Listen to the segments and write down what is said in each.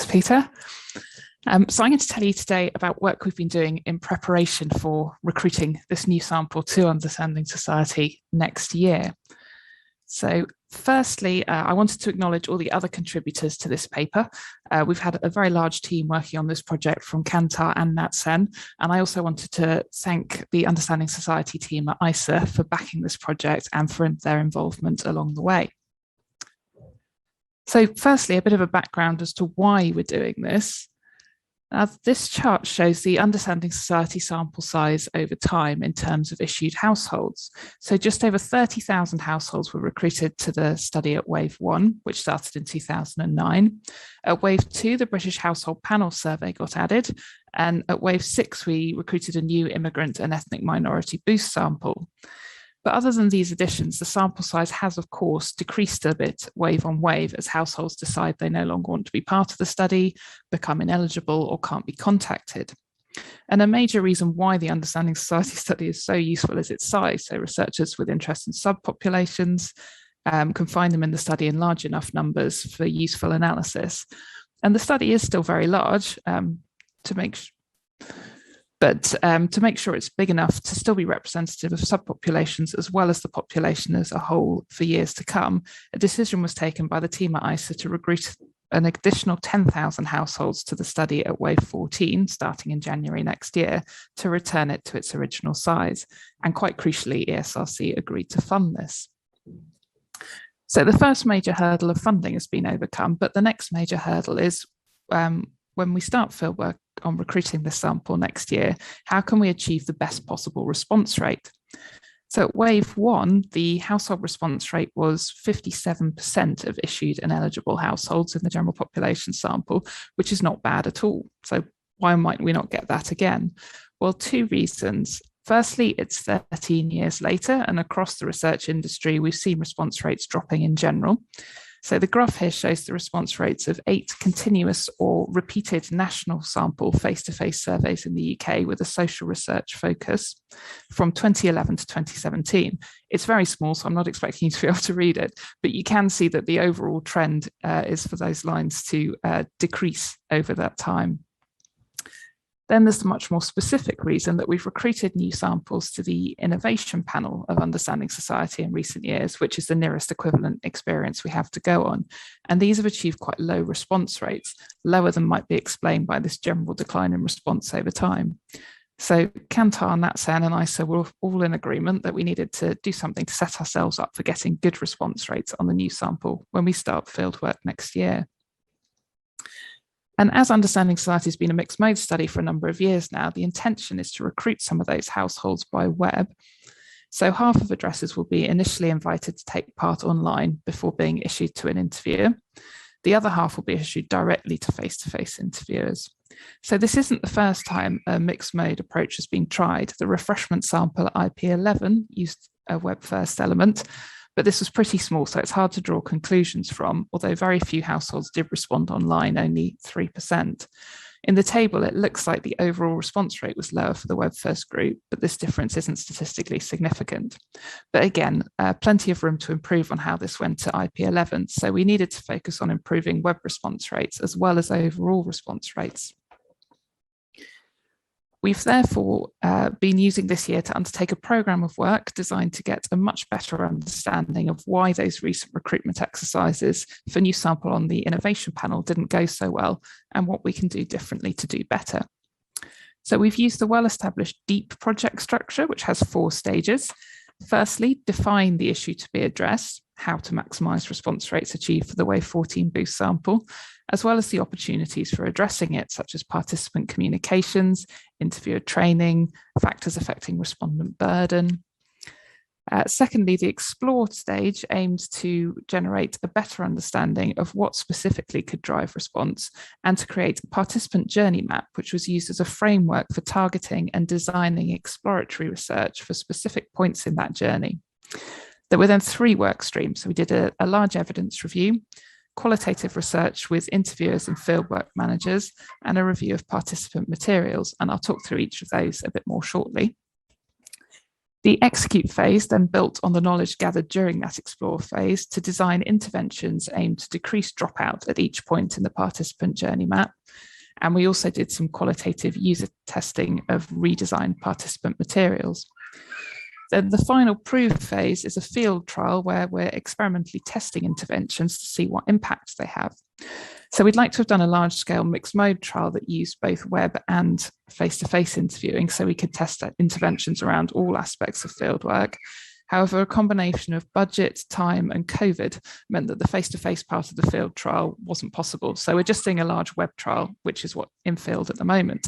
Peter. So I'm going to tell you today about work we've been doing in preparation for recruiting this new sample to Understanding Society next year. So firstly, I wanted to acknowledge all the other contributors to this paper. We've had a very large team working on this project from Kantar and NatSen, and I also wanted to thank the Understanding Society team at ISA for backing this project and for their involvement along the way. So firstly, a bit of a background as to why we're doing this. Now, this chart shows the Understanding Society sample size over time in terms of issued households. So just over 30,000 households were recruited to the study at Wave 1, which started in 2009. At Wave 2, the British Household Panel Survey got added. And at Wave 6, we recruited a new immigrant and ethnic minority boost sample. But other than these additions, the sample size has, of course, decreased a bit wave on wave as households decide they no longer want to be part of the study, become ineligible, or can't be contacted. And a major reason why the Understanding Society study is so useful is its size. So researchers with interest in subpopulations can find them in the study in large enough numbers for useful analysis. And the study is still very large to make sure it's big enough to still be representative of subpopulations as well as the population as a whole for years to come, a decision was taken by the team at ISA to recruit an additional 10,000 households to the study at Wave 14, starting in January next year, to return it to its original size. And quite crucially, ESRC agreed to fund this. So the first major hurdle of funding has been overcome, but the next major hurdle is when we start fieldwork on recruiting this sample next year, how can we achieve the best possible response rate? So at Wave 1, the household response rate was 57% of issued and eligible households in the general population sample, which is not bad at all. So why might we not get that again? Well, two reasons. Firstly, it's 13 years later, and across the research industry, we've seen response rates dropping in general. So the graph here shows the response rates of 8 continuous or repeated national sample face-to-face surveys in the UK with a social research focus from 2011 to 2017. It's very small, so I'm not expecting you to be able to read it, but you can see that the overall trend is for those lines to decrease over that time. Then there's a much more specific reason that we've recruited new samples to the innovation panel of Understanding Society in recent years, which is the nearest equivalent experience we have to go on. And these have achieved quite low response rates, lower than might be explained by this general decline in response over time. So Kantar, NatSen and ISA were all in agreement that we needed to do something to set ourselves up for getting good response rates on the new sample when we start fieldwork next year. And as Understanding Society has been a mixed mode study for a number of years now, the intention is to recruit some of those households by web. So half of addresses will be initially invited to take part online before being issued to an interviewer. The other half will be issued directly to face-to-face interviewers. So this isn't the first time a mixed mode approach has been tried. The refreshment sample at IP11 used a web-first element, but this was pretty small, so it's hard to draw conclusions from, although very few households did respond online, only 3%. In the table, it looks like the overall response rate was lower for the web-first group, but this difference isn't statistically significant. But again, plenty of room to improve on how this went to IP11, so we needed to focus on improving web response rates as well as overall response rates. We've therefore been using this year to undertake a programme of work designed to get a much better understanding of why those recent recruitment exercises for new sample on the innovation panel didn't go so well and what we can do differently to do better. So we've used the well-established DEEP project structure, which has 4 stages. Firstly, define the issue to be addressed, how to maximise response rates achieved for the Wave 14 boost sample, as well as the opportunities for addressing it, such as participant communications, interviewer training, factors affecting respondent burden. Secondly, the explore stage aims to generate a better understanding of what specifically could drive response and to create a participant journey map, which was used as a framework for targeting and designing exploratory research for specific points in that journey. There were then 3 work streams. So we did a large evidence review, qualitative research with interviewers and fieldwork managers, and a review of participant materials. And I'll talk through each of those a bit more shortly. The execute phase then built on the knowledge gathered during that explore phase to design interventions aimed to decrease dropout at each point in the participant journey map. And we also did some qualitative user testing of redesigned participant materials. Then the final prove phase is a field trial where we're experimentally testing interventions to see what impact they have. So we'd like to have done a large-scale mixed mode trial that used both web and face-to-face interviewing, so we could test interventions around all aspects of fieldwork. However, a combination of budget, time, and COVID meant that the face-to-face part of the field trial wasn't possible. So we're just doing a large web trial, which is what in field at the moment.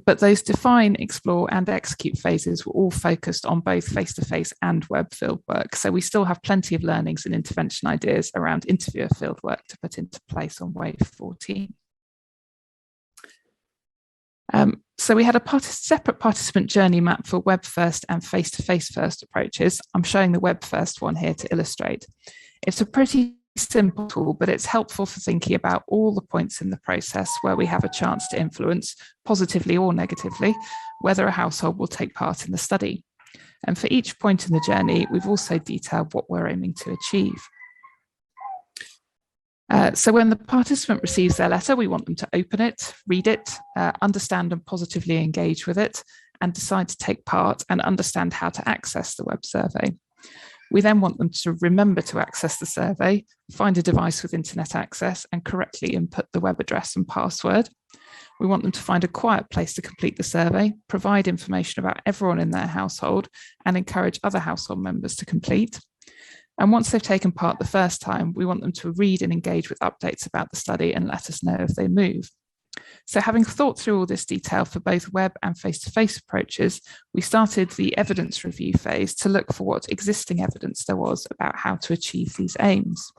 But those define, explore, and execute phases were all focused on both face-to-face and web fieldwork. So we still have plenty of learnings and intervention ideas around interviewer fieldwork to put into place on wave 14. So we had a separate participant journey map for web first and face-to-face first approaches. I'm showing the web first one here to illustrate. It's a pretty simple tool, but it's helpful for thinking about all the points in the process where we have a chance to influence, positively or negatively, whether a household will take part in the study. And for each point in the journey, we've also detailed what we're aiming to achieve. So when the participant receives their letter, we want them to open it, read it, understand and positively engage with it, and decide to take part and understand how to access the web survey. We then want them to remember to access the survey, find a device with internet access, and correctly input the web address and password. We want them to find a quiet place to complete the survey, provide information about everyone in their household, and encourage other household members to complete. And once they've taken part the first time, we want them to read and engage with updates about the study and let us know if they move. So having thought through all this detail for both web and face-to-face approaches, we started the evidence review phase to look for what existing evidence there was about how to achieve these aims.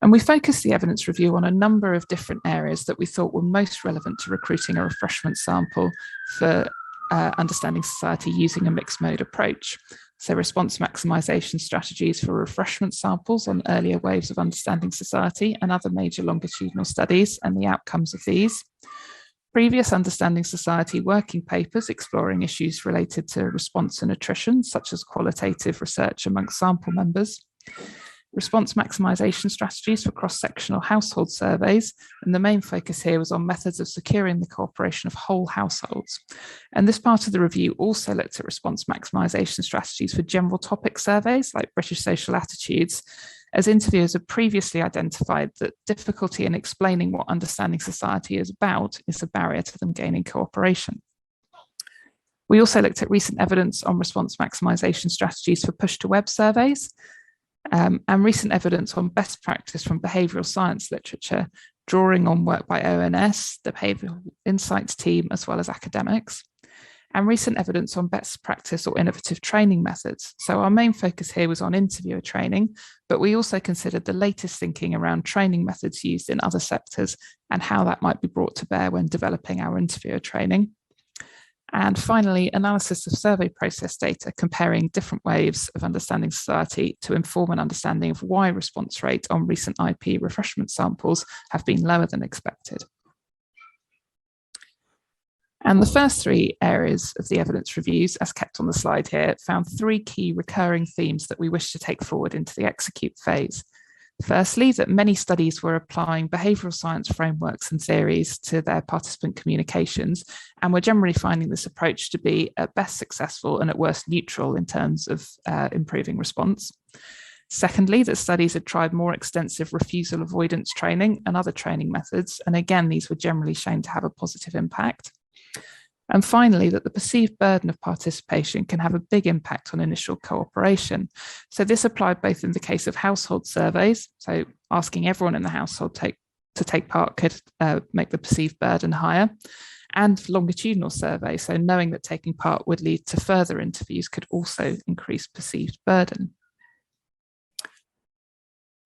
And we focused the evidence review on a number of different areas that we thought were most relevant to recruiting a refreshment sample for understanding society using a mixed mode approach. So response maximisation strategies for refreshment samples on earlier waves of understanding society and other major longitudinal studies and the outcomes of these. Previous understanding society working papers exploring issues related to response and attrition, such as qualitative research amongst sample members. Response maximisation strategies for cross-sectional household surveys, and the main focus here was on methods of securing the cooperation of whole households. And this part of the review also looked at response maximisation strategies for general topic surveys like British social attitudes, as interviewers had previously identified that difficulty in explaining what understanding society is about is a barrier to them gaining cooperation. We also looked at recent evidence on response maximisation strategies for push-to-web surveys, and recent evidence on best practice from behavioural science literature, drawing on work by ONS, the Behavioural Insights team, as well as academics, and recent evidence on best practice or innovative training methods. So our main focus here was on interviewer training, but we also considered the latest thinking around training methods used in other sectors and how that might be brought to bear when developing our interviewer training. And finally, analysis of survey process data, comparing different waves of understanding society to inform an understanding of why response rate on recent IP refreshment samples have been lower than expected. And the first three areas of the evidence reviews, as kept on the slide here, found three key recurring themes that we wish to take forward into the execute phase. Firstly, that many studies were applying behavioural science frameworks and theories to their participant communications, and were generally finding this approach to be at best successful and at worst neutral in terms of improving response. Secondly, that studies had tried more extensive refusal avoidance training and other training methods, and again, these were generally shown to have a positive impact. And finally, that the perceived burden of participation can have a big impact on initial cooperation. So this applied both in the case of household surveys, so asking everyone in the household to take part could make the perceived burden higher, and longitudinal surveys, so knowing that taking part would lead to further interviews could also increase perceived burden.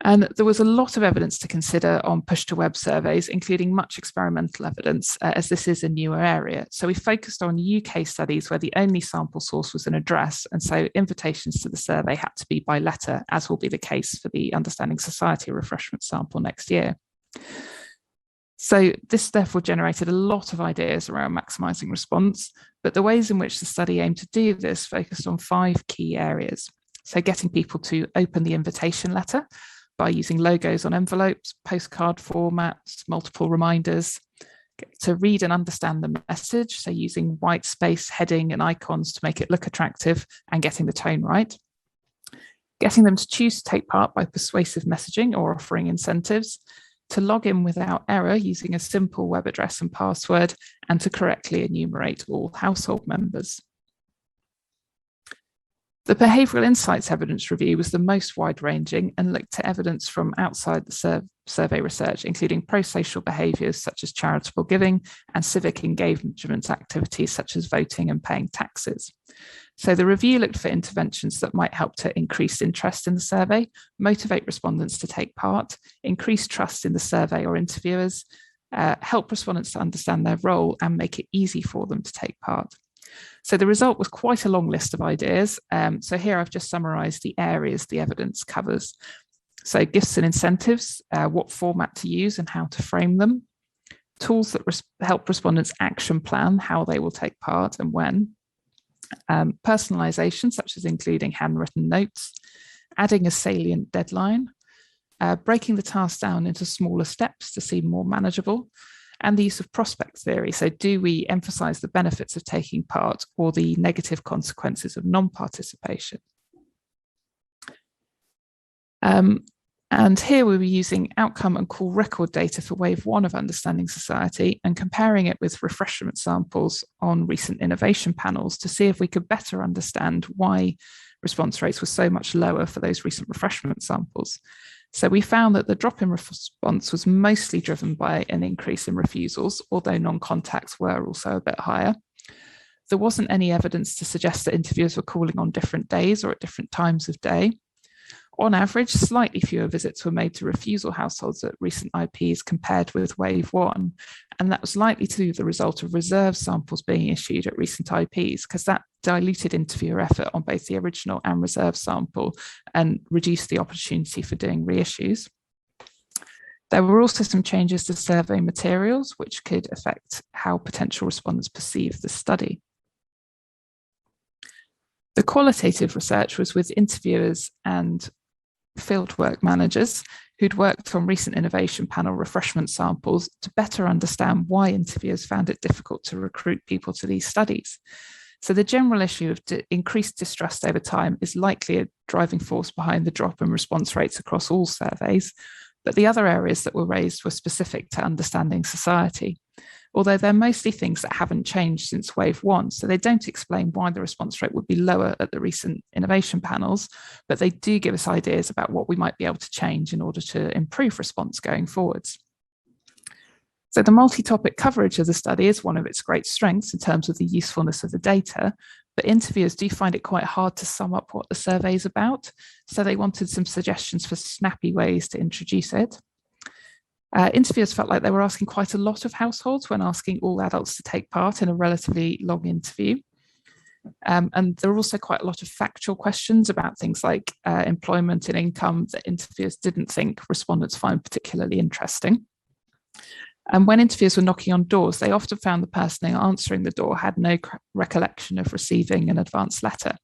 And there was a lot of evidence to consider on push-to-web surveys, including much experimental evidence, as this is a newer area. So we focused on UK studies where the only sample source was an address, and so invitations to the survey had to be by letter, as will be the case for the Understanding Society refreshment sample next year. So this therefore generated a lot of ideas around maximising response, but the ways in which the study aimed to do this focused on 5 key areas. So getting people to open the invitation letter by using logos on envelopes, postcard formats, multiple reminders, to read and understand the message, so using white space, heading and icons to make it look attractive and getting the tone right. Getting them to choose to take part by persuasive messaging or offering incentives, to log in without error using a simple web address and password, and to correctly enumerate all household members. The behavioural insights evidence review was the most wide-ranging and looked to evidence from outside the survey research, including pro-social behaviours such as charitable giving and civic engagement activities such as voting and paying taxes. So the review looked for interventions that might help to increase interest in the survey, motivate respondents to take part, increase trust in the survey or interviewers, help respondents to understand their role and make it easy for them to take part. So the result was quite a long list of ideas. So here I've just summarised the areas the evidence covers. So gifts and incentives, what format to use and how to frame them, tools that help respondents action plan how they will take part and when, personalisation, such as including handwritten notes, adding a salient deadline, breaking the task down into smaller steps to seem more manageable, and the use of prospect theory. So do we emphasise the benefits of taking part or the negative consequences of non-participation? And here we were using outcome and call record data for wave 1 of Understanding Society and comparing it with refreshment samples on recent innovation panels to see if we could better understand why response rates were so much lower for those recent refreshment samples. So we found that the drop in response was mostly driven by an increase in refusals, although non-contacts were also a bit higher. There wasn't any evidence to suggest that interviewers were calling on different days or at different times of day. On average, slightly fewer visits were made to refusal households at recent IPs compared with wave 1. And that was likely to be the result of reserve samples being issued at recent IPs, because that diluted interviewer effort on both the original and reserve sample and reduced the opportunity for doing reissues. There were also some changes to survey materials, which could affect how potential respondents perceive the study. The qualitative research was with interviewers and fieldwork managers who'd worked on recent innovation panel refreshment samples to better understand why interviewers found it difficult to recruit people to these studies. So the general issue of increased distrust over time is likely a driving force behind the drop in response rates across all surveys, but the other areas that were raised were specific to Understanding Society, although they're mostly things that haven't changed since wave 1. So they don't explain why the response rate would be lower at the recent innovation panels, but they do give us ideas about what we might be able to change in order to improve response going forwards. So the multi-topic coverage of the study is one of its great strengths in terms of the usefulness of the data, but interviewers do find it quite hard to sum up what the survey is about. So they wanted some suggestions for snappy ways to introduce it. Interviewers felt like they were asking quite a lot of households when asking all adults to take part in a relatively long interview. And there were also quite a lot of factual questions about things like employment and income that interviewers didn't think respondents find particularly interesting. And when interviewers were knocking on doors, they often found the person answering the door had no recollection of receiving an advance letter.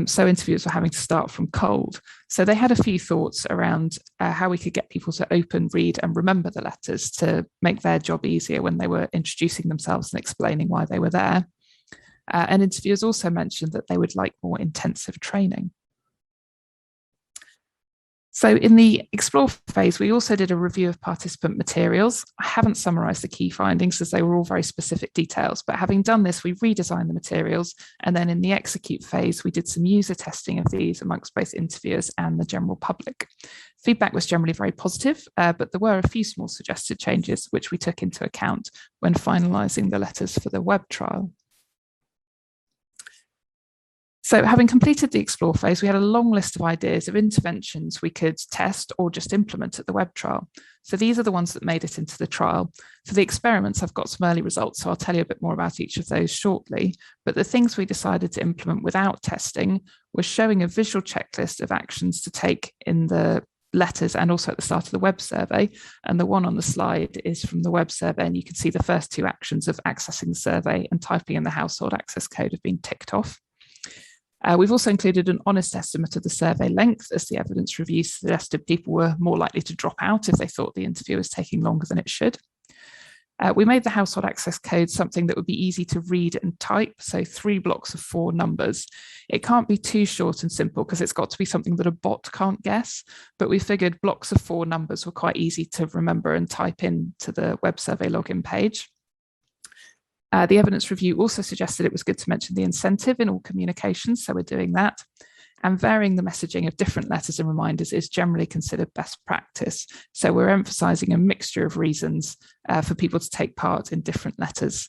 So interviewers were having to start from cold. So they had a few thoughts around how we could get people to open, read and remember the letters to make their job easier when they were introducing themselves and explaining why they were there. And interviewers also mentioned that they would like more intensive training. So in the Explore phase, we also did a review of participant materials. I haven't summarised the key findings as they were all very specific details, but having done this, we redesigned the materials. And then in the Execute phase, we did some user testing of these amongst both interviewers and the general public. Feedback was generally very positive, but there were a few small suggested changes, which we took into account when finalising the letters for the web trial. So having completed the Explore phase, we had a long list of ideas of interventions we could test or just implement at the web trial. So these are the ones that made it into the trial. For the experiments, I've got some early results, so I'll tell you a bit more about each of those shortly. But the things we decided to implement without testing was showing a visual checklist of actions to take in the letters and also at the start of the web survey. And the one on the slide is from the web survey, and you can see the first two actions of accessing the survey and typing in the household access code have been ticked off. We've also included an honest estimate of the survey length, as the evidence review suggested people were more likely to drop out if they thought the interview was taking longer than it should. We made the household access code something that would be easy to read and type, so 3 blocks of 4 numbers. It can't be too short and simple because it's got to be something that a bot can't guess, but we figured blocks of 4 numbers were quite easy to remember and type into the web survey login page. The evidence review also suggested it was good to mention the incentive in all communications, so we're doing that. And varying the messaging of different letters and reminders is generally considered best practice. So we're emphasising a mixture of reasons for people to take part in different letters.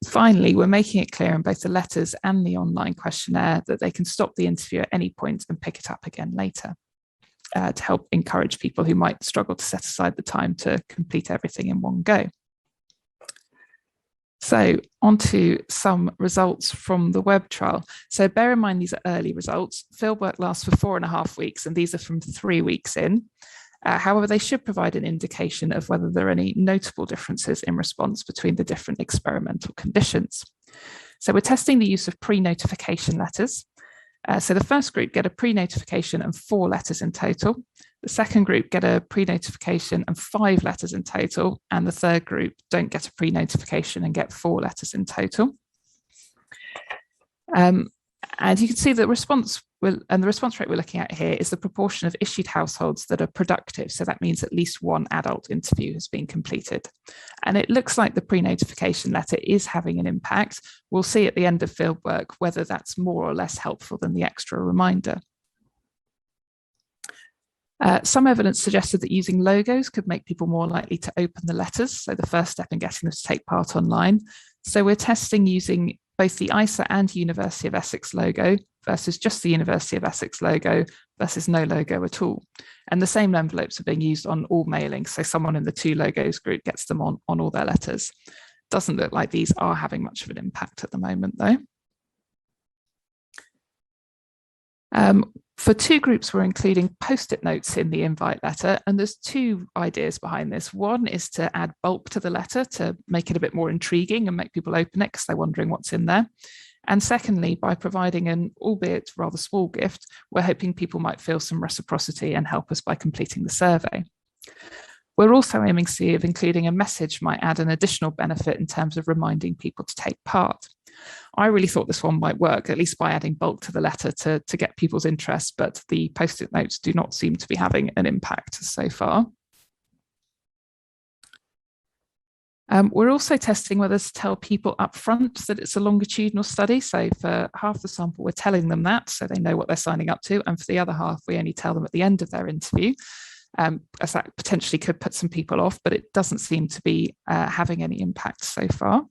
Finally, we're making it clear in both the letters and the online questionnaire that they can stop the interview at any point and pick it up again later to help encourage people who might struggle to set aside the time to complete everything in one go. So on to some results from the web trial. So bear in mind, these are early results. Fieldwork lasts for 4.5 weeks, and these are from 3 weeks in. However, they should provide an indication of whether there are any notable differences in response between the different experimental conditions. So we're testing the use of pre-notification letters. So the first group get a pre-notification and 4 letters in total. The second group get a pre-notification and 5 letters in total. And the third group don't get a pre-notification and get 4 letters in total. And you can see the response rate we're looking at here is the proportion of issued households that are productive. So that means at least 1 adult interview has been completed. And it looks like the pre-notification letter is having an impact. We'll see at the end of fieldwork whether that's more or less helpful than the extra reminder. Some evidence suggested that using logos could make people more likely to open the letters. So the first step in getting them to take part online. So we're testing using both the ISA and University of Essex logo versus just the University of Essex logo versus no logo at all. And the same envelopes are being used on all mailings. So someone in the 2 logos group gets them on all their letters. Doesn't look like these are having much of an impact at the moment though. For 2 groups, we're including post-it notes in the invite letter, and there's 2 ideas behind this. One is to add bulk to the letter to make it a bit more intriguing and make people open it because they're wondering what's in there. And secondly, by providing an albeit rather small gift, we're hoping people might feel some reciprocity and help us by completing the survey. We're also aiming to see if including a message might add an additional benefit in terms of reminding people to take part. I really thought this one might work, at least by adding bulk to the letter to get people's interest, but the post-it notes do not seem to be having an impact so far. We're also testing whether to tell people up front that it's a longitudinal study. So for half the sample, we're telling them that so they know what they're signing up to. And for the other half, we only tell them at the end of their interview, as that potentially could put some people off, but it doesn't seem to be having any impact so far.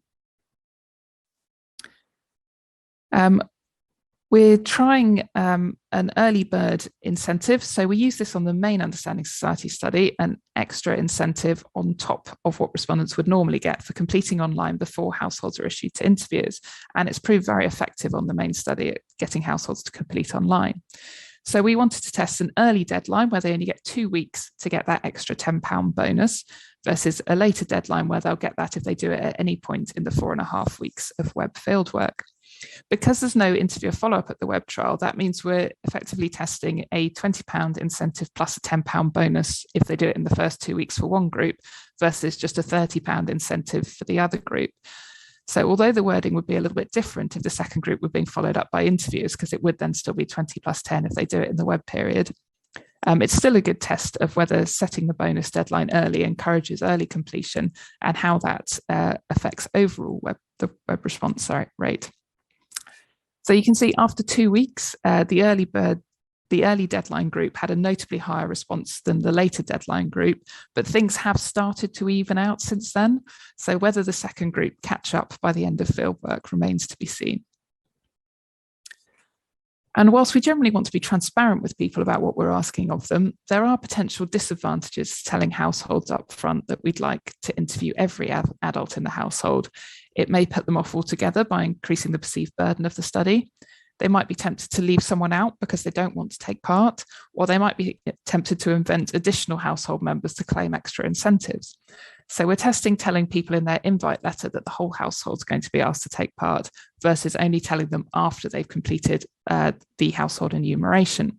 We're trying an early bird incentive. So we use this on the main Understanding Society study, an extra incentive on top of what respondents would normally get for completing online before households are issued to interviewers. And it's proved very effective on the main study at getting households to complete online. So we wanted to test an early deadline where they only get 2 weeks to get that extra £10 bonus versus a later deadline where they'll get that if they do it at any point in the 4.5 weeks of web fieldwork. Because there's no interview follow-up at the web trial, that means we're effectively testing a £20 incentive plus a £10 bonus if they do it in the first 2 weeks for one group versus just a £30 incentive for the other group. So although the wording would be a little bit different if the second group were being followed up by interviews, because it would then still be 20 plus 10 if they do it in the web period, it's still a good test of whether setting the bonus deadline early encourages early completion and how that affects overall the web response rate. So you can see after 2 weeks, the early deadline group had a notably higher response than the later deadline group, but things have started to even out since then. So whether the second group catch up by the end of fieldwork remains to be seen. And whilst we generally want to be transparent with people about what we're asking of them, there are potential disadvantages to telling households up front that we'd like to interview every adult in the household. It may put them off altogether by increasing the perceived burden of the study. They might be tempted to leave someone out because they don't want to take part, or they might be tempted to invent additional household members to claim extra incentives. So we're testing telling people in their invite letter that the whole household's going to be asked to take part versus only telling them after they've completed the household enumeration.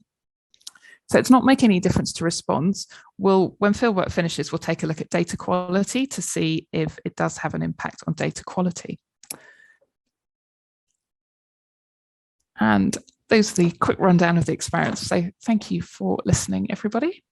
So it's not making any difference to response. When fieldwork finishes, we'll take a look at data quality to see if it does have an impact on data quality. And those are the quick rundown of the experiments. So thank you for listening, everybody.